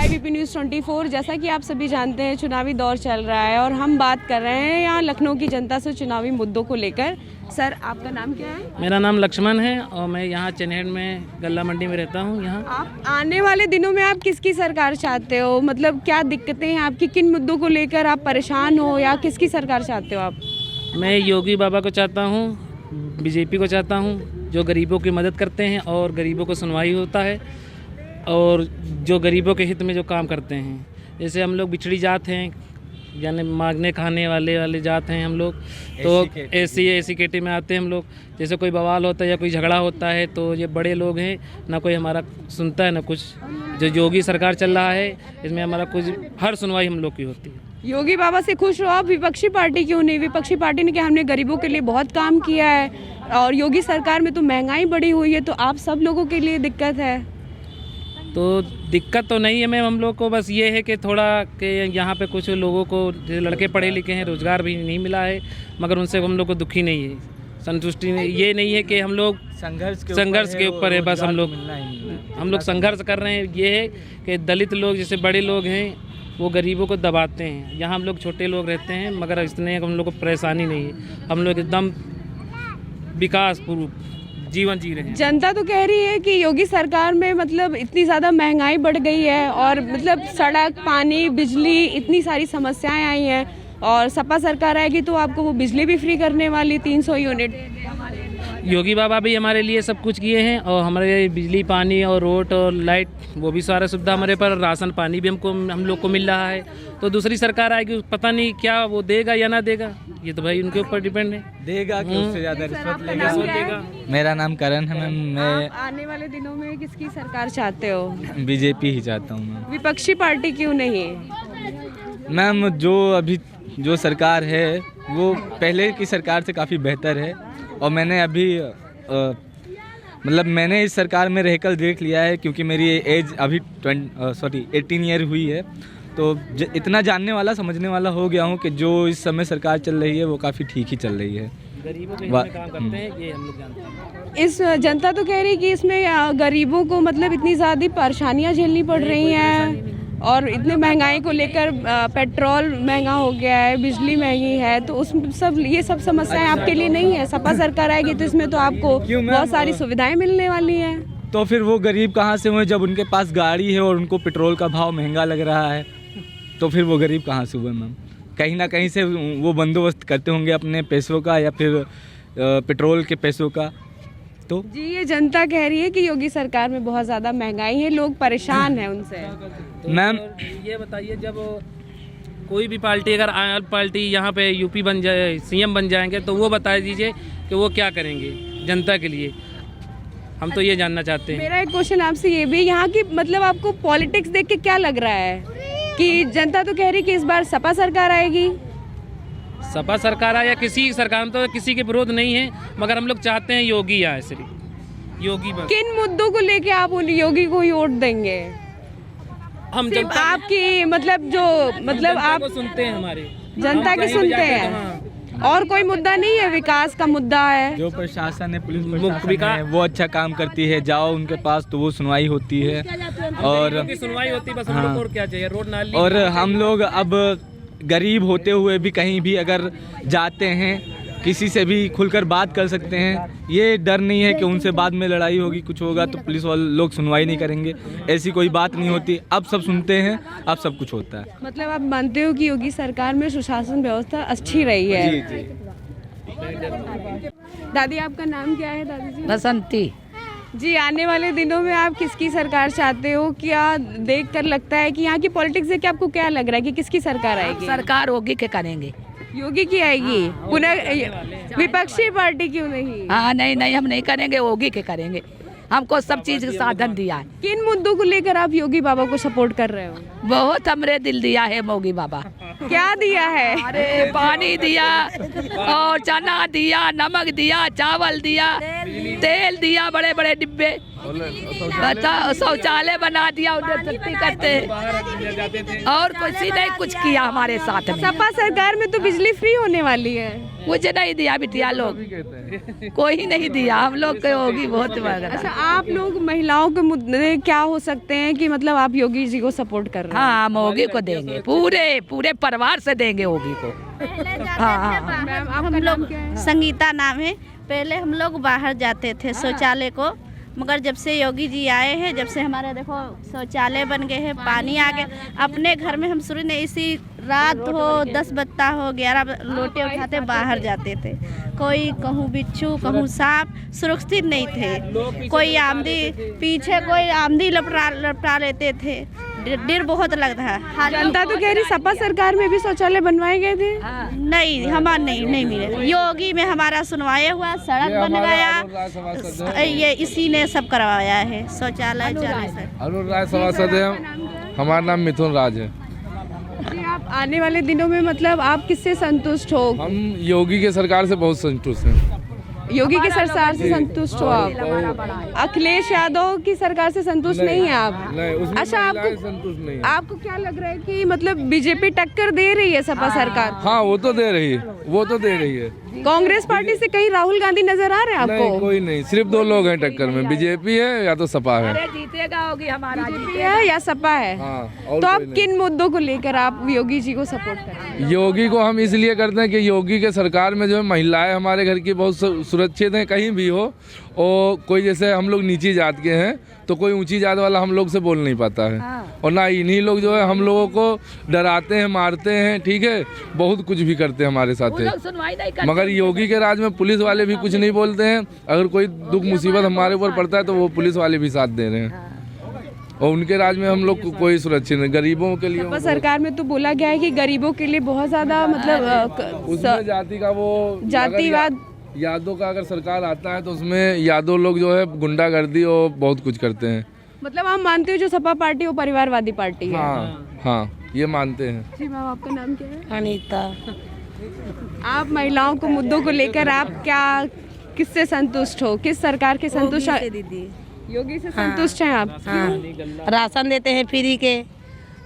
IBP news 24। जैसा कि आप सभी जानते हैं चुनावी दौर चल रहा है और हम बात कर रहे हैं यहाँ लखनऊ की जनता से चुनावी मुद्दों को लेकर। सर आपका नाम क्या है? मेरा नाम लक्ष्मण है और मैं यहाँ चनहेड़ में गल्ला मंडी में रहता हूँ। यहाँ आप आने वाले दिनों में आप किसकी सरकार चाहते हो? मतलब क्या दिक्कतें हैं आपकी, किन मुद्दों को लेकर आप परेशान हो या किसकी सरकार चाहते हो आप? मैं योगी बाबा को चाहता हूँ, बीजेपी को चाहता हूँ, जो गरीबों की मदद करते हैं और गरीबों को सुनवाई होता है और जो गरीबों के हित में जो काम करते हैं। जैसे हम लोग बिछड़ी जात हैं, यानी मांगने खाने वाले जात हैं हम लोग, तो एसी कैटेगरी में आते हैं हम लोग। जैसे कोई बवाल होता है या कोई झगड़ा होता है तो ये बड़े लोग हैं, ना कोई हमारा सुनता है ना कुछ। जो योगी सरकार चल रहा है इसमें हमारा कुछ हर सुनवाई हम लोग की होती है। योगी बाबा से खुश हो आप? विपक्षी पार्टी क्यों नहीं? विपक्षी पार्टी ने कहा हमने गरीबों के लिए बहुत काम किया है और योगी सरकार में तो महंगाई बढ़ी हुई है, तो आप सब लोगों के लिए दिक्कत है। तो दिक्कत तो नहीं है मैम, हम लोग को बस ये है कि थोड़ा कि यहाँ पे कुछ लोगों को, जो लड़के पढ़े लिखे हैं, रोज़गार भी नहीं मिला है, मगर उनसे हम लोग को दुखी नहीं है, संतुष्टि नहीं, ये नहीं है कि हम लोग संघर्ष के ऊपर है। बस हम लोग संघर्ष कर रहे हैं। ये है कि दलित लोग जैसे बड़े लोग हैं वो गरीबों को दबाते हैं। यहाँ हम लोग छोटे लोग रहते हैं मगर इसने हम लोग को परेशानी नहीं है, हम लोग एकदम विकास पूर्व जीवन जी रहे हैं। जनता तो कह रही है कि योगी सरकार में मतलब इतनी ज़्यादा महंगाई बढ़ गई है और मतलब सड़क, पानी, बिजली, इतनी सारी समस्याएं आई हैं और सपा सरकार आएगी तो आपको वो बिजली भी फ्री करने वाली 300 यूनिट। योगी बाबा भी हमारे लिए सब कुछ किए हैं और हमारे बिजली, पानी और रोड और लाइट, वो भी सारा सुविधा हमारे पर, राशन पानी भी हम लोग को मिल रहा है। तो दूसरी सरकार आएगी पता नहीं क्या वो देगा या ना देगा, ये तो भाई उनके ऊपर डिपेंड है। देगा कि उससे ज़्यादा रिश्वत लेगा। मेरा नाम करण है मैम। मैं आने वाले दिनों में किसकी सरकार चाहते हो? बीजेपी ही चाहता हूँ मैम। विपक्षी पार्टी क्यों नहीं? मैम जो सरकार है वो पहले की सरकार से काफ़ी बेहतर है और मैंने अभी मैंने इस सरकार में रहकर देख लिया है, क्योंकि मेरी एज अभी 18 ईयर हुई है, तो इतना जानने वाला समझने वाला हो गया हूँ कि जो इस समय सरकार चल रही है वो काफ़ी ठीक ही चल रही है। गरीबों के काम करते हैं, ये हम लोग जानते हैं। इस जनता तो कह रही है कि इसमें गरीबों को मतलब इतनी ज़्यादा परेशानियां झेलनी पड़ रही हैं और इतने महंगाई को लेकर पेट्रोल महंगा हो गया है, बिजली महंगी है, तो उस सब ये सब समस्याएं आपके लिए नहीं है। सपा सरकार आएगी तो इसमें तो आपको बहुत सारी सुविधाएं मिलने वाली हैं। तो फिर वो गरीब कहाँ से हुए जब उनके पास गाड़ी है और उनको पेट्रोल का भाव महंगा लग रहा है? तो फिर वो गरीब कहाँ से हुए मैम? कहीं ना कहीं से वो बंदोबस्त करते होंगे अपने पैसों का या फिर पेट्रोल के पैसों का। तो जी ये जनता कह रही है कि योगी सरकार में बहुत ज़्यादा महंगाई है, लोग परेशान हैं उनसे। तो मैम ये बताइए, जब कोई भी पार्टी, अगर आप पार्टी यहाँ पे यूपी बन जाए, CM बन जाएंगे, तो वो बता दीजिए कि वो क्या करेंगे जनता के लिए, हम तो ये जानना चाहते हैं। मेरा एक क्वेश्चन आपसे ये भी, यहाँ की मतलब आपको पॉलिटिक्स देख के क्या लग रहा है कि जनता तो कह रही है कि इस बार सपा सरकार आएगी? सपा सरकार आए या किसी सरकार, हम तो किसी के विरोध नहीं है, मगर हम लोग चाहते हैं योगी आए, सिर्फ योगी बस। किन मुद्दों को लेके आप उन योगी को ही वोट देंगे? हम सिर्फ जनता आपकी मतलब आप सुनते हैं, हमारे जनता के सुनते हैं और कोई मुद्दा नहीं है? विकास का मुद्दा है, जो प्रशासन है, पुलिस प्रशासन है, वो अच्छा काम करती है, जाओ उनके पास तो वो सुनवाई होती है और सुनवाई होती है बस। हम लोग और क्या चाहिए? रोड नाली। और हम लोग अब गरीब होते हुए भी कहीं भी अगर जाते हैं किसी से भी खुलकर बात कर सकते हैं। ये डर नहीं है कि उनसे बाद में लड़ाई होगी, कुछ होगा तो पुलिस वाले लोग सुनवाई नहीं करेंगे, ऐसी कोई बात नहीं होती। अब सब सुनते हैं, अब सब कुछ होता है। मतलब आप मानते हो कि योगी सरकार में सुशासन व्यवस्था अच्छी रही है? जी जी। दादी आपका नाम क्या है? दादी जी बसंती जी, आने वाले दिनों में आप किसकी सरकार चाहते हो? क्या देखकर लगता है कि यहाँ की पॉलिटिक्स देख के आपको क्या लग रहा है कि किसकी सरकार आएगी? सरकार होगी के करेंगे, योगी की आएगी। पुनः विपक्षी पार्टी क्यों नहीं? हाँ नहीं हम नहीं करेंगे, होगी के करेंगे। हमको सब चीज का साधन दिया है। किन मुद्दों को लेकर आप योगी बाबा को सपोर्ट कर रहे हो? बहुत हमरे दिल दिया है मोगी बाबा। क्या दिया है? अरे पानी दिया और चना दिया, नमक दिया, चावल दिया, तेल दिया, बड़े बड़े डिब्बे, शौचालय बना दिया, उधर छुट्टी करते हैं और किसी ने कुछ किया हमारे साथ में। सपा सरकार में तो बिजली फ्री होने वाली है। मुझे नहीं दिया बिटिया लोग, कोई नहीं दिया, हम लोग को होगी बहुत बड़ा। अच्छा, आप लोग महिलाओं के मुद्दे क्या हो सकते हैं कि मतलब आप योगी जी को सपोर्ट कर रहे हैं? हाँ, हम योगी को देंगे, पूरे पूरे परिवार से देंगे योगी को। हाँ, मैम, हम आपका नाम लोग क्या है? संगीता नाम है। पहले हम लोग बाहर जाते थे शौचालय को, मगर जब से योगी जी आए हैं, जब से हमारे देखो शौचालय बन गए हैं, पानी आ गए, अपने घर में हम शुरू में इसी रात हो 10 बत्ता हो 11 लोटे उठाते बाहर जाते थे। कोई कहूँ बिच्छू कहूँ सांप, सुरक्षित नहीं थे। कोई आमदी पीछे कोई आमदी लपटा लेते थे, डर बहुत लगता है। जनता तो कह रही सपा सरकार में भी शौचालय बनवाए गए थे। नहीं, हमारा नहीं मिले। योगी में हमारा सुनवाई हुआ, सड़क बन गया, ये इसी ने सब करवाया है, शौचालय से। अरुण राय सभासद है, हमारा नाम मिथुन राज है। जी, आप आने वाले दिनों में मतलब आप किससे संतुष्ट हो? हम योगी के सरकार से बहुत संतुष्ट हैं। योगी की सरकार से संतुष्ट हो आप? अखिलेश यादव की सरकार से संतुष्ट नहीं है आप? नहीं, उसमें अच्छा, महिलाएं संतुष्ट नहीं है। आपको क्या लग रहा है कि मतलब बीजेपी टक्कर दे रही है सपा सरकार? हाँ, वो तो दे रही है, वो तो दे रही है। कांग्रेस पार्टी से कहीं राहुल गांधी नजर आ रहे हैं नहीं, आपको? कोई नहीं, सिर्फ 2 लोग हैं टक्कर में, बीजेपी है या तो सपा है। अरे जीतेगा योगी हमारा, बीजेपी है या सपा है? हाँ, और तो आप कोई नहीं। किन मुद्दों को लेकर आप योगी जी को सपोर्ट करें? योगी को हम इसलिए करते हैं कि योगी के सरकार में जो है महिलाएं हमारे घर की बहुत सुरक्षित हैं, कहीं भी हो। और कोई जैसे हम लोग नीची जात के हैं तो कोई ऊंची जात वाला हम लोग से बोल नहीं पाता है। और ना इन्हीं लोग जो है हम लोगों को डराते हैं, मारते हैं, ठीक है, बहुत कुछ भी करते हैं हमारे साथ है। सुनवाई नहीं करते। मगर योगी के राज में पुलिस वाले भी कुछ नहीं बोलते हैं। अगर कोई दुख मुसीबत हमारे ऊपर पड़ता है तो वो पुलिस वाले भी साथ दे रहे हैं। और उनके राज में हम लोग को कोई सुरक्षित नहीं। गरीबों के लिए सपा सरकार में तो बोला गया है कि गरीबों के लिए बहुत ज्यादा मतलब उसमें जाति का वो जातिवाद, यादव का अगर सरकार आता है तो उसमें यादव लोग जो है गुंडागर्दी और बहुत कुछ करते हैं। मतलब आप मानते हो जो सपा पार्टी वो परिवारवादी पार्टी है? हाँ हाँ, ये मानते हैं। जी मैम, आपका नाम क्या है? अनीता। आप महिलाओं को मुद्दों को लेकर आप क्या किससे संतुष्ट हो? किस सरकार के संतुष्ट? दीदी योगी से संतुष्ट हैं आप? राशन देते हैं फ्री के,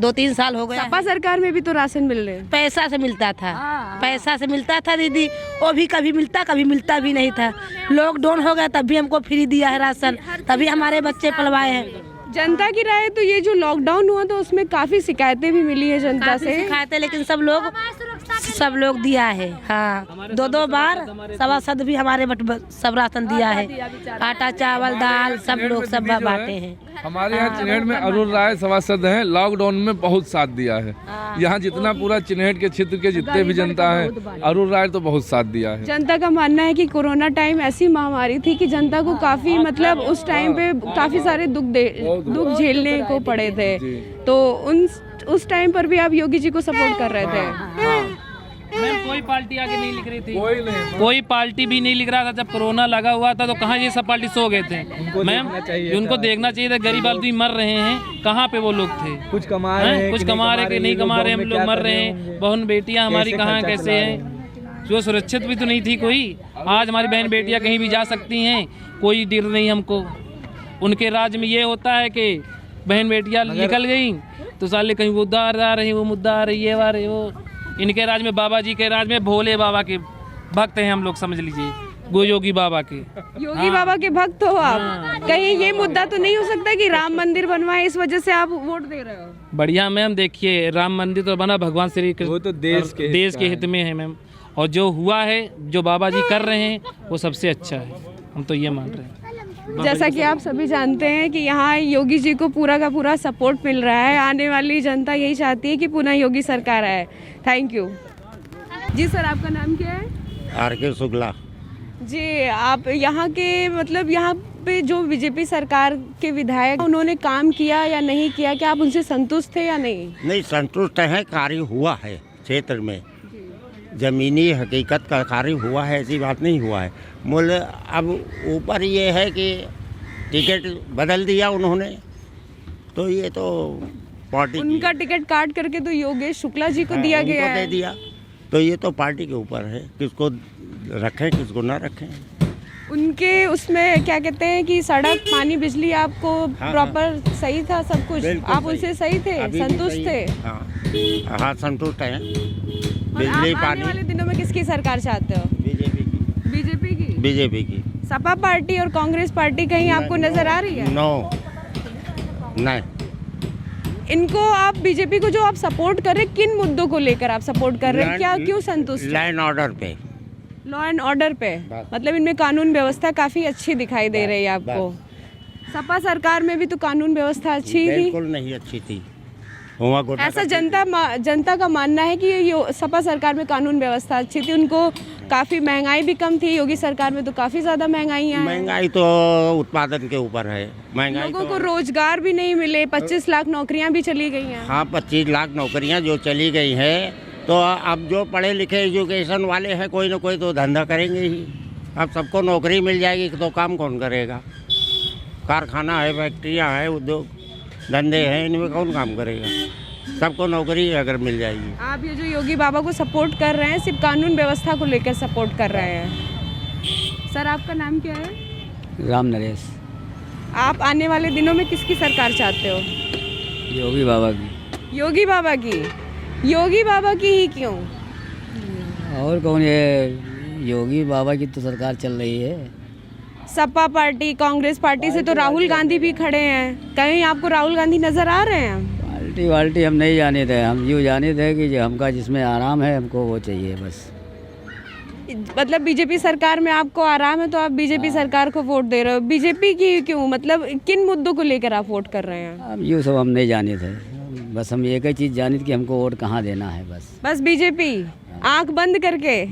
2-3 साल हो गया। सपा सरकार में भी तो राशन मिल रहे हैं। पैसा से मिलता था, पैसा से मिलता था दीदी, वो भी कभी मिलता भी नहीं था। लॉकडाउन हो गया तब भी हमको फ्री दिया है राशन, तभी हमारे बच्चे पलवाए हैं। जनता की राय तो ये जो लॉकडाउन हुआ तो उसमें काफी शिकायतें भी मिली है जनता से। खाते लेकिन सब लोग दिया है। हाँ, 2 बार सभासद भी हमारे सब राशन दिया है, आटा चावल दाल सब लोग सब बांटे हैं। हमारे यहाँ चिन्हट में अरुण राय सभासद हैं, लॉकडाउन में बहुत साथ दिया है। यहाँ जितना पूरा चिन्हट के क्षेत्र के जितने भी जनता है, अरुण राय तो बहुत साथ दिया है। जनता का मानना है कि कोरोना टाइम ऐसी महामारी थी कि जनता को काफी मतलब उस टाइम पे काफी सारे दुख झेलने को पड़े थे। तो उस टाइम पर भी आप योगी जी को सपोर्ट कर रहे थे? मैम, कोई पार्टी आगे नहीं लिख रही थी, कोई पार्टी भी नहीं लिख रहा था। जब कोरोना लगा हुआ था तो कहाँ ये सब पार्टी सो गए थे? मैम, उनको देखना चाहिए था। गरीब आदमी मर रहे हैं, कहाँ पे वो लोग थे? कुछ कमा रहे हैं, कुछ कमा रहे कि नहीं कमा रहे, हम लोग मर रहे हैं। बहन बेटियां हमारी कहाँ कैसे हैं? जो सुरक्षित भी तो नहीं थी कोई। आज हमारी बहन बेटियां कहीं भी जा सकती हैं, कोई डर नहीं हमको। उनके राज्य में ये होता है कि बहन बेटियां निकल गई तो साले कहीं वो मुद्दा आ रही, वो मुद्दा आ रही, ये आ रही वो। इनके राज में, बाबा जी के राज में भोले बाबा के भक्त हैं हम लोग, समझ लीजिए, योगी बाबा के। योगी बाबा के भक्त हो आप? कहीं ये मुद्दा तो नहीं हो सकता कि राम मंदिर बनवाए, इस वजह से आप वोट दे रहे हो? बढ़िया मैम, देखिए राम मंदिर तो बना भगवान श्री कृष्ण, वो तो देश के हित में है मैम। और जो हुआ है, जो बाबा जी कर रहे हैं, वो सबसे अच्छा है। हम तो ये मान रहे हैं। जैसा कि आप सभी जानते हैं कि यहाँ योगी जी को पूरा का पूरा सपोर्ट मिल रहा है। आने वाली जनता यही चाहती है कि पुनः योगी सरकार आए। Thank you ji. सर, आपका नाम क्या है? आर.के. शुक्ला जी, आप यहाँ के मतलब यहाँ पे जो बीजेपी सरकार के विधायक उन्होंने काम किया या नहीं किया, क्या आप उनसे संतुष्ट थे या नहीं? नहीं, संतुष्ट है। कार्य हुआ है क्षेत्र में, ज़मीनी हकीकत का कार्य हुआ है, ऐसी बात नहीं हुआ है। मूल्य अब ऊपर ये है कि टिकट बदल दिया उन्होंने, तो ये तो पार्टी की उनका टिकट काट करके तो योगेश शुक्ला जी को हाँ, दिया उनको गया दे है। दिया। तो ये तो पार्टी के ऊपर है, किसको रखें किसको ना रखें। उनके उसमें क्या कहते हैं कि सड़क पानी बिजली आपको हाँ, प्रॉपर सही था सब कुछ, बिल्कुल आप सही। उनसे सही थे, अभी भी संतुष्ट सही थे। है। हाँ संतुष्ट हैं। और बिजली आप आने पानी वाले दिनों में किसकी सरकार चाहते हो? बीजेपी की। सपा पार्टी और कांग्रेस पार्टी कहीं आपको नजर आ रही है? नो नहीं। इनको आप बीजेपी को जो आप सपोर्ट कर रहे हैं, किन मुद्दों को लेकर आप सपोर्ट कर रहे हैं, क्या क्यों संतुष्ट हैं? लाइन ऑर्डर पे। लॉ एंड ऑर्डर पे, बस। मतलब इनमें कानून व्यवस्था काफी अच्छी दिखाई दे रही है आपको। सपा सरकार में भी तो कानून व्यवस्था अच्छी थी। बिल्कुल नहीं अच्छी थी। हुआ घोटाला ऐसा जनता का मानना है कि सपा सरकार में कानून व्यवस्था अच्छी थी, उनको काफी महंगाई भी कम थी। योगी सरकार में तो काफी ज्यादा महंगाइयाँ हैं। महंगाई तो उत्पादन के ऊपर है। महंगाई लोगों तो को रोजगार भी नहीं मिले, 25 लाख नौकरियां भी चली गई हैं। हाँ 25 लाख नौकरियां जो चली गई हैं, तो अब जो पढ़े लिखे एजुकेशन वाले हैं कोई ना कोई तो धंधा करेंगे ही। अब सबको नौकरी मिल जाएगी तो काम कौन करेगा? कारखाना है, फैक्ट्रियाँ हैं, उद्योग धंधे हैं, इनमें कौन काम करेगा? सबको नौकरी अगर मिल जाएगी। आप ये जो योगी बाबा को सपोर्ट कर रहे हैं, सिर्फ कानून व्यवस्था को लेकर सपोर्ट कर रहे हैं। सर आपका नाम क्या है? राम नरेश। आप आने वाले दिनों में किसकी सरकार चाहते हो? योगी बाबा की। योगी बाबा की। योगी बाबा की ही क्यों? और कौन? ये योगी बाबा की तो सरकार चल रही है। सपा पार्टी कांग्रेस पार्टी से तो राहुल गांधी भी खड़े हैं, कहीं आपको राहुल गांधी नजर आ रहे हैं? पार्टी वाल्टी हम नहीं जाने थे, हम यूँ जाने थे कि जो हमका जिसमें आराम है हमको वो चाहिए बस। मतलब बीजेपी सरकार में आपको आराम है तो आप बीजेपी सरकार को वोट दे रहे हो। बीजेपी की क्यों, मतलब किन मुद्दों को लेकर आप वोट कर रहे हैं? अब यूँ सब हम नहीं जाने थे, बस हम एक ही चीज़ जानी थी कि हमको वोट कहाँ देना है बस। बस बीजेपी, आंख बंद करके।